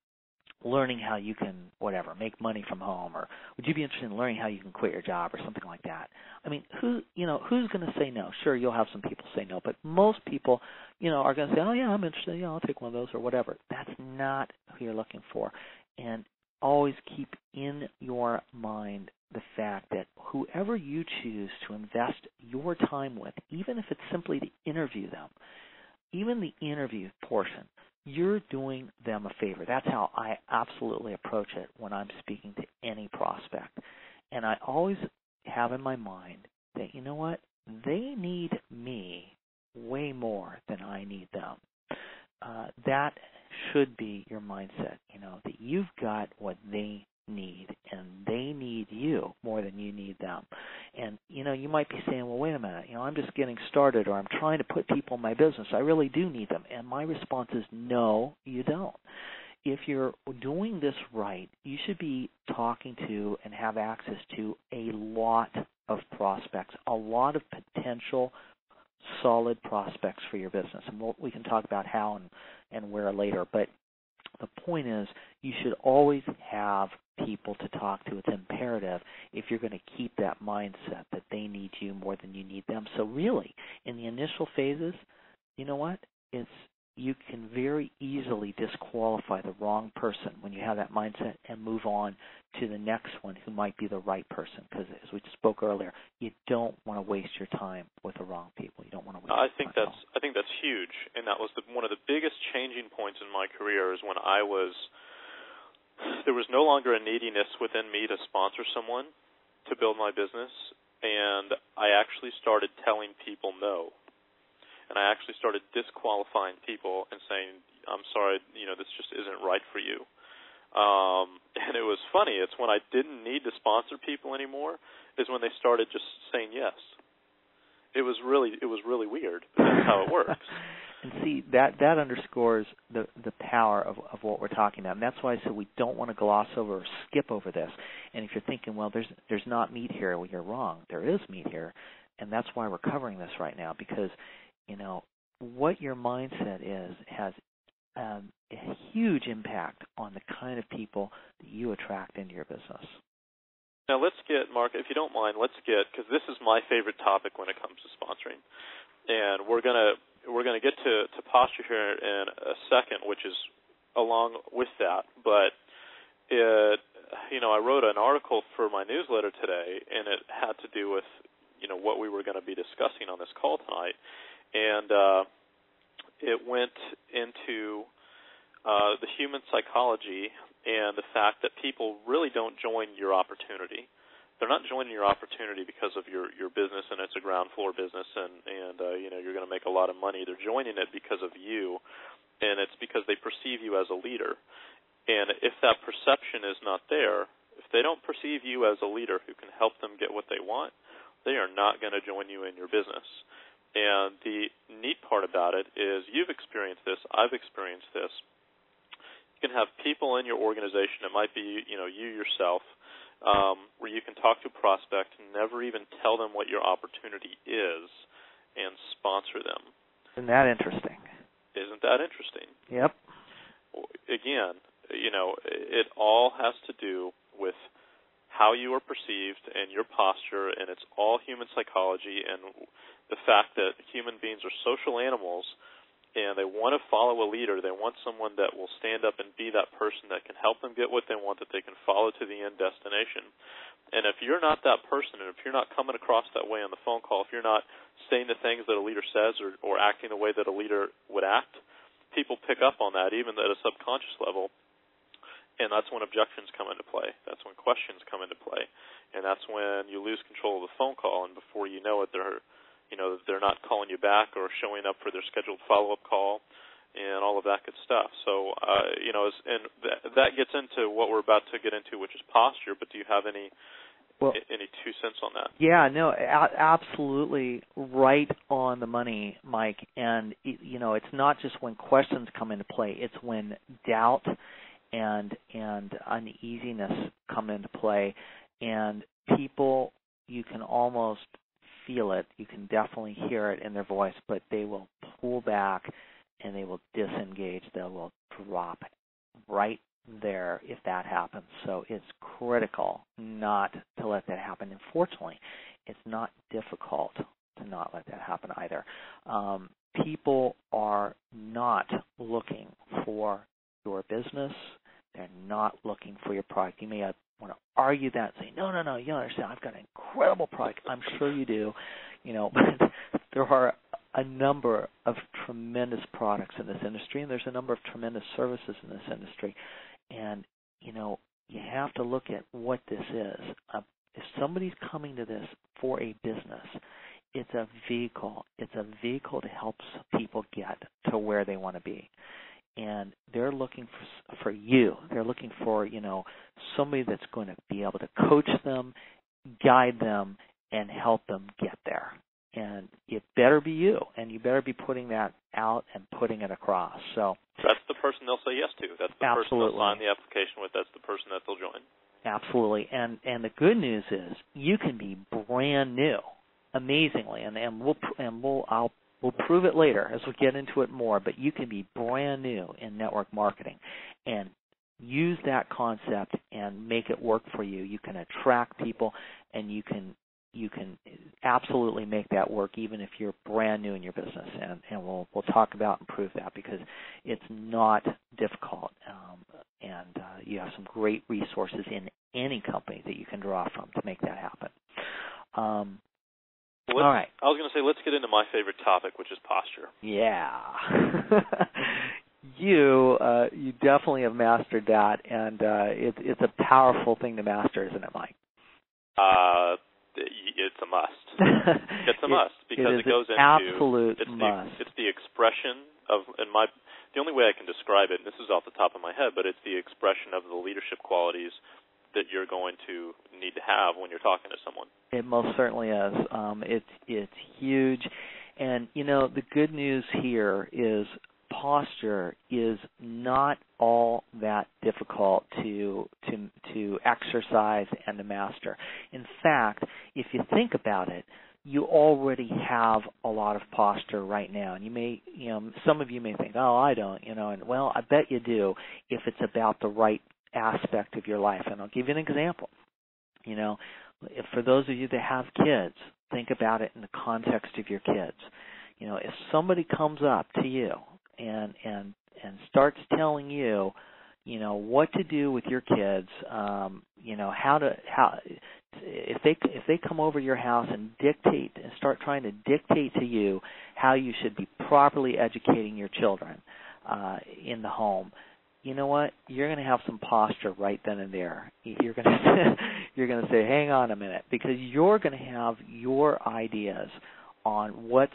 learning how you can, whatever, make money from home, or would you be interested in learning how you can quit your job or something like that? I mean, who's going to say no? Sure, you'll have some people say no, but most people, are going to say, oh, yeah, I'm interested. Yeah, I'll take one of those or whatever. That's not who you're looking for. And always keep in your mind the fact that whoever you choose to invest your time with, even if it's simply to interview them, even the interview portion, you're doing them a favor. That's how I absolutely approach it when I'm speaking to any prospect. And I always have in my mind that, you know what, they need me way more than I need them. That should be your mindset, that you've got what they need, and they need you more than you need them. And, you might be saying, well, wait a minute, I'm just getting started, or I'm trying to put people in my business. I really do need them. And my response is, no, you don't. If you're doing this right, you should be talking to and have access to a lot of prospects, a lot of potential solid prospects for your business. And we can talk about how and where later. But the point is, you should always have people to talk to. It's imperative if you're going to keep that mindset that they need you more than you need them. So really, in the initial phases, you know what? You can very easily disqualify the wrong person when you have that mindset and move on to the next one who might be the right person. Because as we spoke earlier, you don't want to waste your time with the wrong people. You don't want to waste. I think that's huge, and that was one of the biggest changing points in my career is when there was no longer a neediness within me to sponsor someone to build my business, and I actually started telling people no. And I actually started disqualifying people and saying, I'm sorry, this just isn't right for you. And it was funny. It's when I didn't need to sponsor people anymore is when they started just saying yes. It was really weird. That's how it works. And see, that underscores the power of what we're talking about. And that's why I said we don't want to gloss over or skip over this. And if you're thinking, well, there's not meat here, well, you're wrong. There is meat here. And that's why we're covering this right now, because what your mindset has a huge impact on the kind of people that you attract into your business. Now let's get, Mark, if you don't mind, because this is my favorite topic when it comes to sponsoring. And we're gonna get to posture here in a second, which is along with that. But I wrote an article for my newsletter today, and it had to do with what we were going to be discussing on this call tonight. And it went into the human psychology and the fact that people really don't join your opportunity. They're not joining your opportunity because of your business and it's a ground floor business and you're going to make a lot of money. They're joining it because of you, and it's because they perceive you as a leader. And if that perception is not there, if they don't perceive you as a leader who can help them get what they want, they are not going to join you in your business. And the neat part about it is you've experienced this, I've experienced this. You can have people in your organization, it might be you yourself, where you can talk to a prospect and never even tell them what your opportunity is and sponsor them. Isn't that interesting? Isn't that interesting? Yep. Again, it all has to do with how you are perceived and your posture, and it's all human psychology and the fact that human beings are social animals and they want to follow a leader. They want someone that will stand up and be that person that can help them get what they want, that they can follow to the end destination. And if you're not that person, and if you're not coming across that way on the phone call, if you're not saying the things that a leader says or acting the way that a leader would act, people pick up on that even at a subconscious level. And that's when objections come into play. That's when questions come into play. And that's when you lose control of the phone call, and before you know it, they're not calling you back or showing up for their scheduled follow-up call and all of that good stuff. So, that gets into what we're about to get into, which is posture, but do you have any 2 cents on that? Yeah, no, absolutely right on the money, Mike. And, it's not just when questions come into play. It's when doubt and uneasiness come into play, and people, you can almost feel it, you can definitely hear it in their voice, but they will pull back and they will disengage. They will drop right there if that happens. So it's critical not to let that happen. And fortunately, it's not difficult to not let that happen either. People are not looking for your business. They're not looking for your product. You may want to argue that and say, no, you don't understand. I've got an incredible product. I'm sure you do. But there are a number of tremendous products in this industry, and there's a number of tremendous services in this industry. And, you have to look at what this is. If somebody's coming to this for a business, it's a vehicle. It's a vehicle to help people get to where they want to be. And they're looking for you. They're looking for, somebody that's going to be able to coach them, guide them, and help them get there. And it better be you, and you better be putting that out and putting it across. So that's the person they'll say yes to. That's the person they'll sign the application with. That's the person that they'll join. Absolutely. And the good news is you can be brand new, amazingly, and we'll prove it later as we get into it more. But you can be brand new in network marketing, and use that concept and make it work for you. You can attract people, and you can absolutely make that work even if you're brand new in your business, and we'll talk about and prove that, because it's not difficult, and you have some great resources in any company that you can draw from to make that happen. All right. I was going to say, let's get into my favorite topic, which is posture. Yeah. You definitely have mastered that, and it's a powerful thing to master, isn't it, Mike? It's a must. It's a must because it goes into absolute must. It's the expression of, the only way I can describe it, and this is off the top of my head, but it's the expression of the leadership qualities that you're going to need to have when you're talking to someone. It most certainly is. It's huge, and the good news here is posture is not all that difficult to exercise and to master. In fact, if you think about it, you already have a lot of posture right now. And some of you may think, oh, I don't, and well, I bet you do if it's about the right aspect of your life. And I'll give you an example. For those of you that have kids, think about it in the context of your kids. If somebody comes up to you and starts telling you, what to do with your kids, if they come over your house and start trying to dictate to you how you should be properly educating your children in the home, you know what? You're going to have some posture right then and there. You're going to say, hang on a minute, because you're going to have your ideas on what's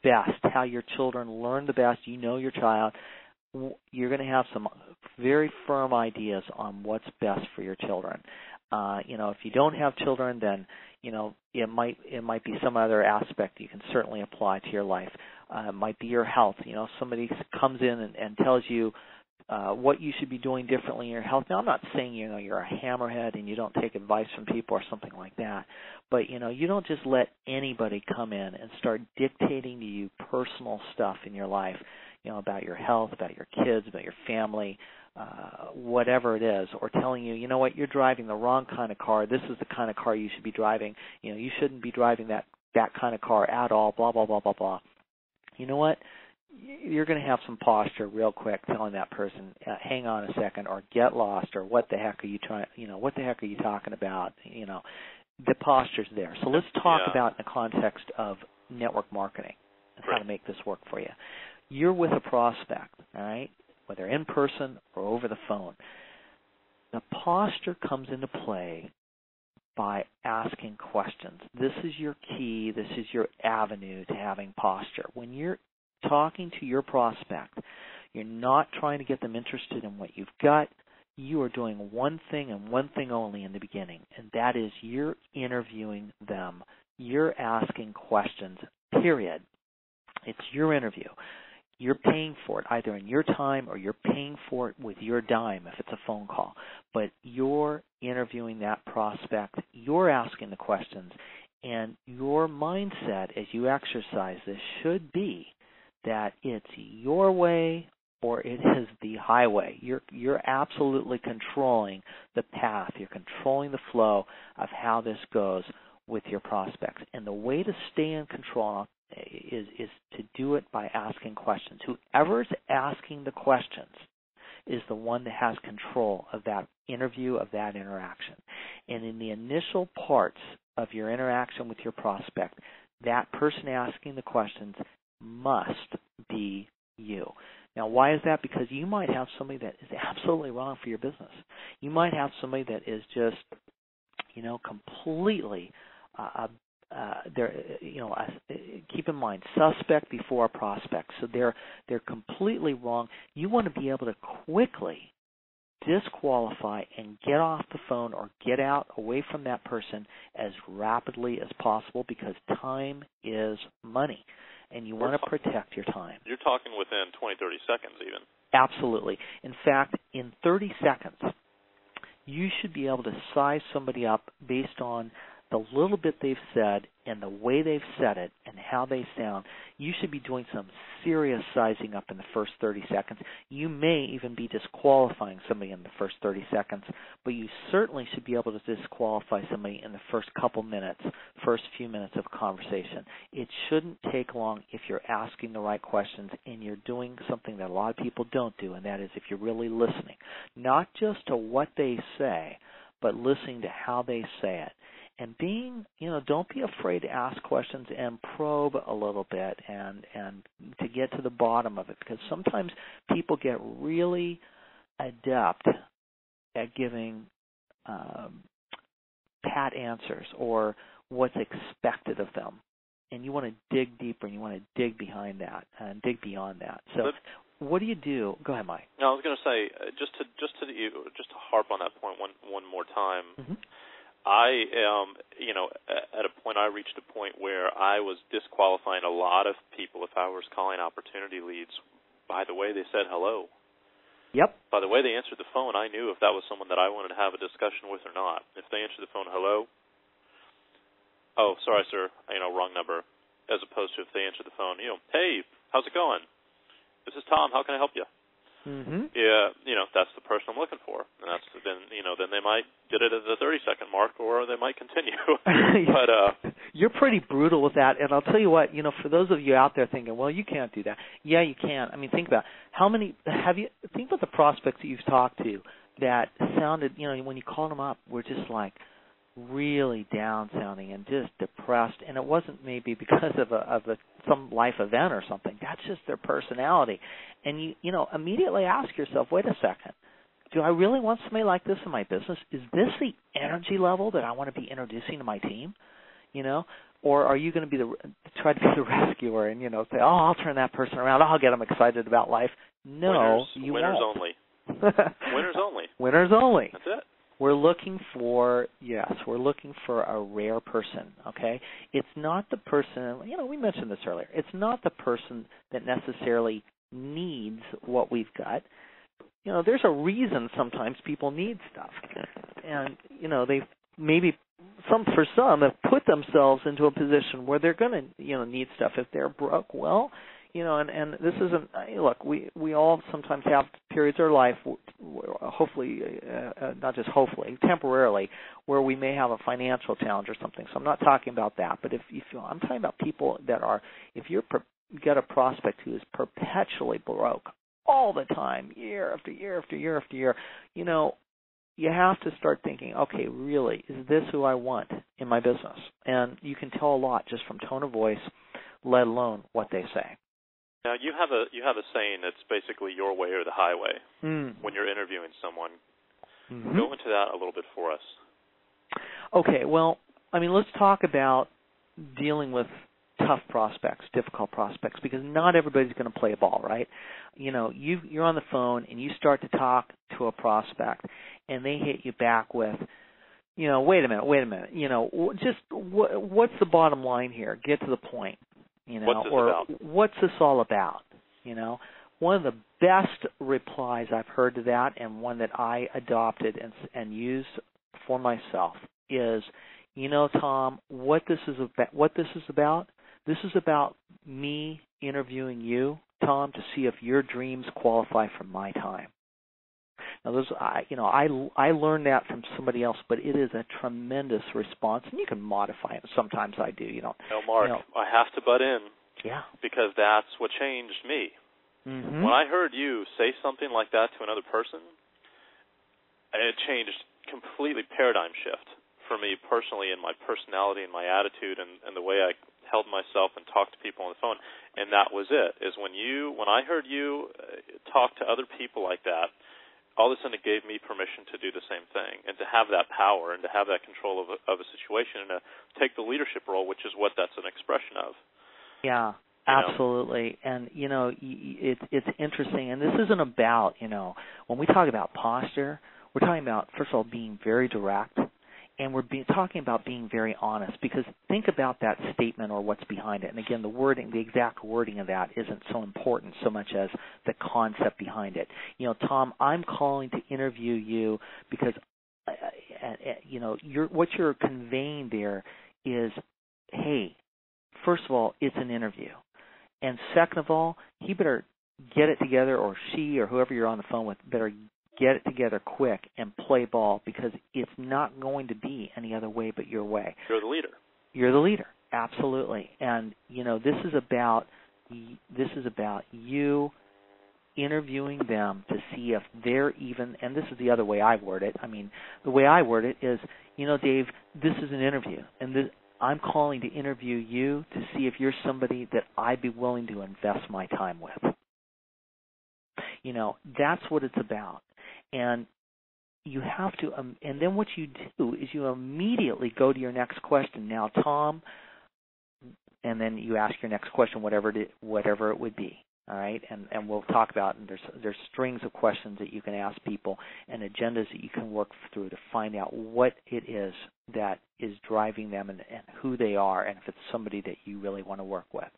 best, how your children learn the best. Your child. You're going to have some very firm ideas on what's best for your children. If you don't have children, then it might be some other aspect you can certainly apply to your life. It might be your health. Somebody comes in and tells you what you should be doing differently in your health. Now, I'm not saying you're a hammerhead and you don't take advice from people or something like that, but you don't just let anybody come in and start dictating to you personal stuff in your life, about your health, about your kids, about your family, whatever it is, or telling you, what, you're driving the wrong kind of car. This is the kind of car you should be driving. You shouldn't be driving that kind of car at all. Blah blah blah blah blah. You know what? You're going to have some posture real quick telling that person, hang on a second, or get lost, or what the heck are you trying, what the heck are you talking about? The posture's there. So let's talk about in the context of network marketing and how to make this work for you. You're with a prospect, all right, whether in person or over the phone. The posture comes into play by asking questions. This is your key. This is your avenue to having posture. When you're talking to your prospect, you're not trying to get them interested in what you've got. You are doing one thing and one thing only in the beginning, and that is you're interviewing them. You're asking questions, period. It's your interview. You're paying for it either in your time or you're paying for it with your dime if it's a phone call. But you're interviewing that prospect. You're asking the questions. And your mindset as you exercise this should be that it's your way or it is the highway. You're absolutely controlling the path. You're controlling the flow of how this goes with your prospects. And the way to stay in control is to do it by asking questions. Whoever's asking the questions is the one that has control of that interview, of that interaction. And in the initial parts of your interaction with your prospect, that person asking the questions must be you. Now, why is that? Because you might have somebody that is absolutely wrong for your business. You might have somebody that is just, completely, keep in mind, suspect before a prospect. So they're completely wrong. You want to be able to quickly disqualify and get off the phone or get out away from that person as rapidly as possible, because time is money. And you want to protect your time. You're talking within 20, 30 seconds even. Absolutely. In fact, in 30 seconds, you should be able to size somebody up based on the little bit they've said and the way they've said it and how they sound. You should be doing some serious sizing up in the first 30 seconds. You may even be disqualifying somebody in the first 30 seconds, but you certainly should be able to disqualify somebody in the first couple minutes, first few minutes of conversation. It shouldn't take long if you're asking the right questions and you're doing something that a lot of people don't do, and that is if you're really listening, not just to what they say, but listening to how they say it. And don't be afraid to ask questions and probe a little bit and to get to the bottom of it, because sometimes people get really adept at giving pat answers or what's expected of them. And you want to dig deeper and you want to dig behind that and dig beyond that. So what do you do? Go ahead, Mike. No, I was going to say, just to harp on that point one more time, mm-hmm. I at a point, I reached a point where I was disqualifying a lot of people if I was calling opportunity leads by the way they said hello. Yep. By the way they answered the phone, I knew if that was someone that I wanted to have a discussion with or not. If they answered the phone, hello, oh, sorry, sir, wrong number, as opposed to if they answered the phone, hey, how's it going? This is Tom. How can I help you? Mm-hmm. Yeah, that's the person I'm looking for, and then they might get it at the 30-second mark, or they might continue. But you're pretty brutal with that, and I'll tell you what, for those of you out there thinking, well, you can't do that. Yeah, you can. I mean, think about think about the prospects that you've talked to that sounded, when you called them up, were just like really down sounding and just depressed, and it wasn't maybe because of some life event or something. That's just their personality. And you immediately ask yourself, wait a second, do I really want somebody like this in my business? Is this the energy level that I want to be introducing to my team? Or are you going to try to be the rescuer and say, oh, I'll turn that person around, I'll get them excited about life? No, you winners won't. Only. Winners only. Winners only. That's it. We're looking for a rare person, okay? It's not the person, we mentioned this earlier, it's not the person that necessarily needs what we've got. There's a reason sometimes people need stuff. And, they maybe, for some have put themselves into a position where they're going to, need stuff. If they're broke, well, and this isn't, look, we all sometimes have periods of our life, hopefully, not just hopefully, temporarily, where we may have a financial challenge or something. So I'm not talking about that. But I'm talking about people that are, if you get a prospect who is perpetually broke all the time, year after year after year after year, you have to start thinking, okay, really, is this who I want in my business? And you can tell a lot just from tone of voice, let alone what they say. Now, you have a saying that's basically your way or the highway when you're interviewing someone. Mm-hmm. Go into that a little bit for us. Okay, well, let's talk about dealing with tough prospects, difficult prospects, because not everybody's going to play ball, right? You're on the phone and you start to talk to a prospect and they hit you back with, wait a minute, just what's the bottom line here? Get to the point. What's this all about? One of the best replies I've heard to that, and one that I adopted and used for myself, is, Tom, what this is about. This is about me interviewing you, Tom, to see if your dreams qualify for my time. Now, I learned that from somebody else, but it is a tremendous response, and you can modify it. Sometimes I do. No, Mark, I have to butt in. Yeah. Because that's what changed me. Mm-hmm. When I heard you say something like that to another person, it changed completely paradigm shift for me personally in my personality and my attitude and the way I held myself and talked to people on the phone. And that was it, is when I heard you talk to other people like that, all of a sudden it gave me permission to do the same thing and to have that power and to have that control of a situation and to take the leadership role, which is what that's an expression of. Yeah, absolutely. And, it's interesting. And this isn't about, when we talk about posture, we're talking about, first of all, being very direct, and we're talking about being very honest, because think about that statement or what's behind it. And, again, the exact wording of that isn't so important so much as the concept behind it. Tom, I'm calling to interview you because, what you're conveying there is, hey, first of all, it's an interview. And second of all, he better get it together, or she or whoever you're on the phone with better get it together quick and play ball, because it's not going to be any other way but your way. You're the leader. You're the leader, absolutely. And, this is about you interviewing them to see if they're even, and this is the other way I word it. I mean, the way I word it is, Dave, this is an interview, and I'm calling to interview you to see if you're somebody that I'd be willing to invest my time with. That's what it's about. And you have to, and then what you do is you immediately go to your next question. Now, Tom, and then you ask your next question, whatever it would be. All right, and we'll talk about, and there's strings of questions that you can ask people and agendas that you can work through to find out what it is that is driving them and who they are, and if it's somebody that you really want to work with.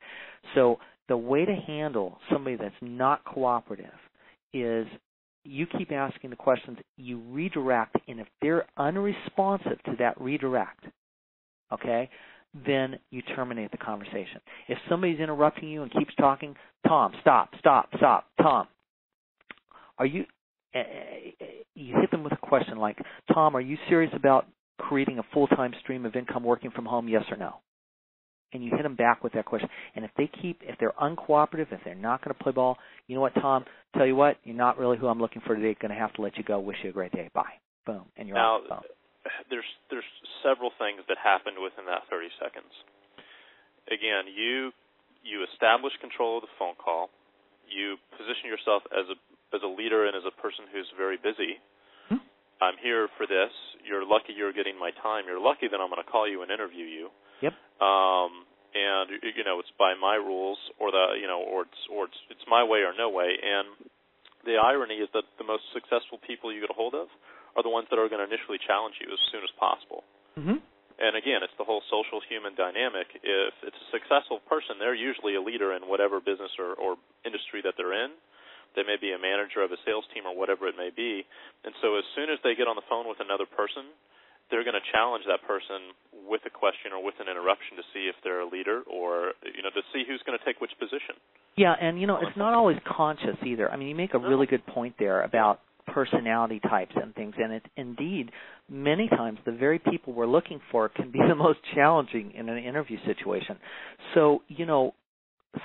So the way to handle somebody that's not cooperative is you keep asking the questions, you redirect, and if they're unresponsive to that redirect, okay, then you terminate the conversation. If somebody's interrupting you and keeps talking, Tom, stop. Tom, are you hit them with a question like, Tom, are you serious about creating a full-time stream of income working from home, yes or no? And you hit them back with that question. And if they're uncooperative, if they're not going to play ball, you know what, Tom, tell you what, you're not really who I'm looking for today. Going to have to let you go. Wish you a great day. Bye. Boom. And you're off the phone. There's several things that happened within that 30 seconds. Again, you establish control of the phone call. You position yourself as a leader and as a person who's very busy. Mm-hmm. I'm here for this. You're lucky you're getting my time. You're lucky that I'm going to call you and interview you. Yep. And it's by my rules, or it's my way or no way. And the irony is that the most successful people you get a hold of are the ones that are going to initially challenge you as soon as possible. Mm-hmm. And again, it's the whole social human dynamic. If it's a successful person, they're usually a leader in whatever business or industry that they're in. They may be a manager of a sales team or whatever it may be. And so as soon as they get on the phone with another person, they're going to challenge that person with a question or with an interruption to see if they're a leader or, to see who's going to take which position. Yeah, and, it's not always conscious either. I mean, you make a really good point there about personality types and things, and it's indeed many times the very people we're looking for can be the most challenging in an interview situation. So,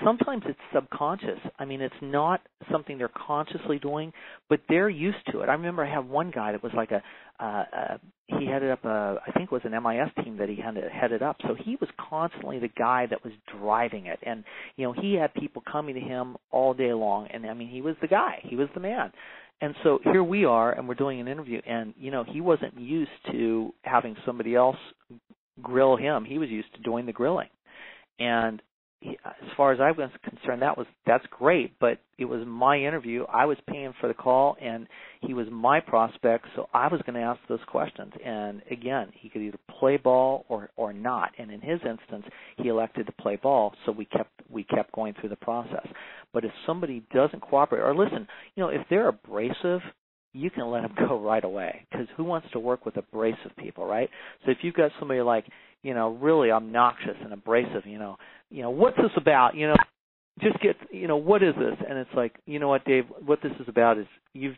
sometimes it's subconscious. I mean, it's not something they're consciously doing, but they're used to it. I remember I had one guy that was like he headed up I think it was an MIS team that he headed up. So he was constantly the guy that was driving it. And, he had people coming to him all day long. And, I mean, he was the guy. He was the man. And so here we are, and we're doing an interview. And, he wasn't used to having somebody else grill him. He was used to doing the grilling. And as far as I was concerned, that's great, but it was my interview. I was paying for the call, and he was my prospect, so I was going to ask those questions. And again, he could either play ball or not. And in his instance, he elected to play ball, so we kept going through the process. But if somebody doesn't cooperate, or listen, if they're abrasive, you can let them go right away, because who wants to work with abrasive people, right? So if you've got somebody like, really obnoxious and abrasive, what's this about? Just get, what is this? And it's like, you know what, Dave, what this is about is you've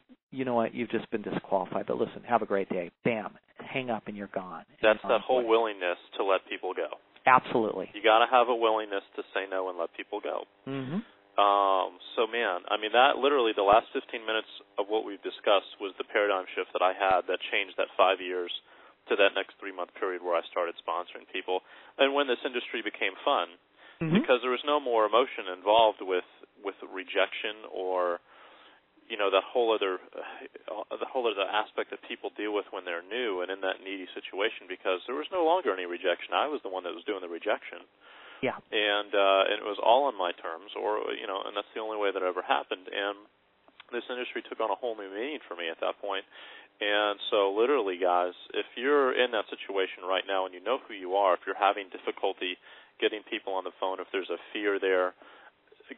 just been disqualified. But listen, have a great day. Bam, hang up and you're gone. That's that whole willingness to let people go. Absolutely. You got to have a willingness to say no and let people go. Mm-hmm. So, man, I mean, that literally the last 15 minutes of what we've discussed was the paradigm shift that I had that changed that 5 years to that next 3-month period where I started sponsoring people. And when this industry became fun, because there was no more emotion involved with rejection or, the whole other aspect that people deal with when they're new and in that needy situation, because there was no longer any rejection. I was the one that was doing the rejection. Yeah. And it was all on my terms, and that's the only way that ever happened. And this industry took on a whole new meaning for me at that point. And so literally, guys, if you're in that situation right now and you know who you are, if you're having difficulty getting people on the phone, if there's a fear there,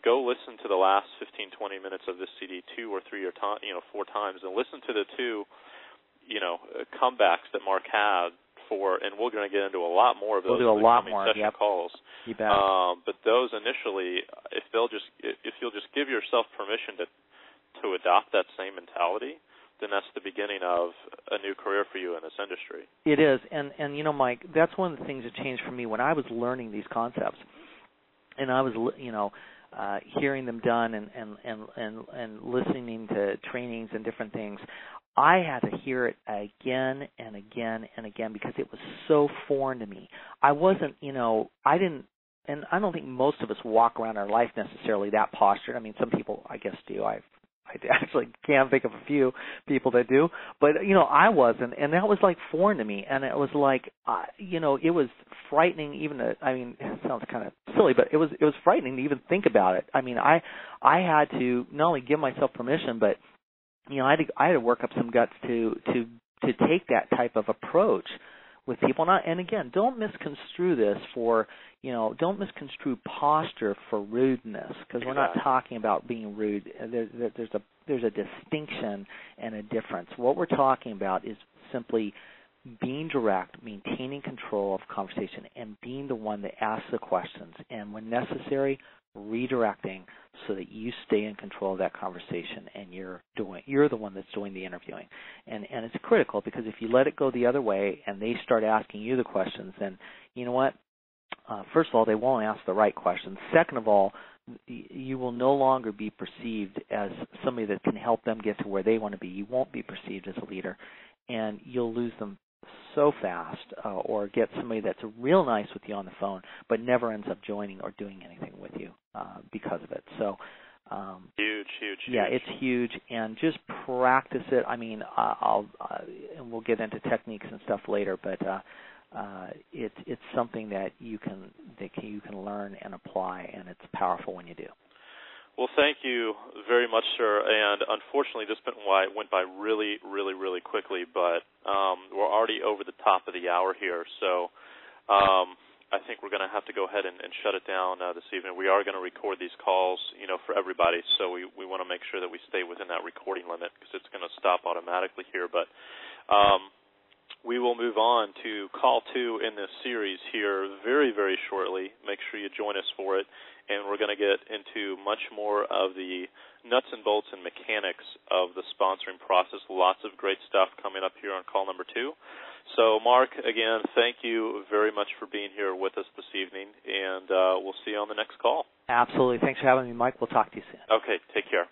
go listen to the last 15, 20 minutes of this CD 2 or 3 or 4 times, and listen to the 2, comebacks that Mark had and we're going to get into a lot more of those. We'll do a lot more session calls. You bet. But those initially, if you'll just give yourself permission to adopt that same mentality, then that's the beginning of a new career for you in this industry. It is, and Mike, that's one of the things that changed for me when I was learning these concepts, and I was hearing them done and listening to trainings and different things. I had to hear it again and again and again because it was so foreign to me. I wasn't, I didn't, and I don't think most of us walk around our life necessarily that postured. I mean, some people, I guess, do. I actually can't think of a few people that do, but I wasn't, and that was like foreign to me, and it was like, it was frightening. Even it sounds kind of silly, but it was frightening to even think about it. I mean, I had to not only give myself permission, but I had to work up some guts to take that type of approach with people. And again, don't misconstrue this for, don't misconstrue posture for rudeness, because we're not talking about being rude. There's a distinction and a difference. What we're talking about is simply being direct, maintaining control of conversation, and being the one that asks the questions, and when necessary, redirecting so that you stay in control of that conversation and you're the one that's doing the interviewing. And it's critical, because if you let it go the other way and they start asking you the questions, then you know what? First of all, they won't ask the right questions. Second of all, you will no longer be perceived as somebody that can help them get to where they want to be. You won't be perceived as a leader, and you'll lose them so fast, or get somebody that's real nice with you on the phone but never ends up joining or doing anything with you because of it. So huge. Yeah, it's huge, and just practice it. I mean, and we'll get into techniques and stuff later, but it's something that you can learn and apply, and it's powerful when you do. Well, thank you very much, sir. And unfortunately, this went by really, really, really quickly, but we're already over the top of the hour here. So I think we're going to have to go ahead and shut it down this evening. We are going to record these calls, for everybody, so we want to make sure that we stay within that recording limit, because it's going to stop automatically here. But we will move on to call 2 in this series here very, very shortly. Make sure you join us for it. And we're going to get into much more of the nuts and bolts and mechanics of the sponsoring process. Lots of great stuff coming up here on call number 2. So, Mark, again, thank you very much for being here with us this evening, and we'll see you on the next call. Absolutely. Thanks for having me, Mike. We'll talk to you soon. Okay. Take care.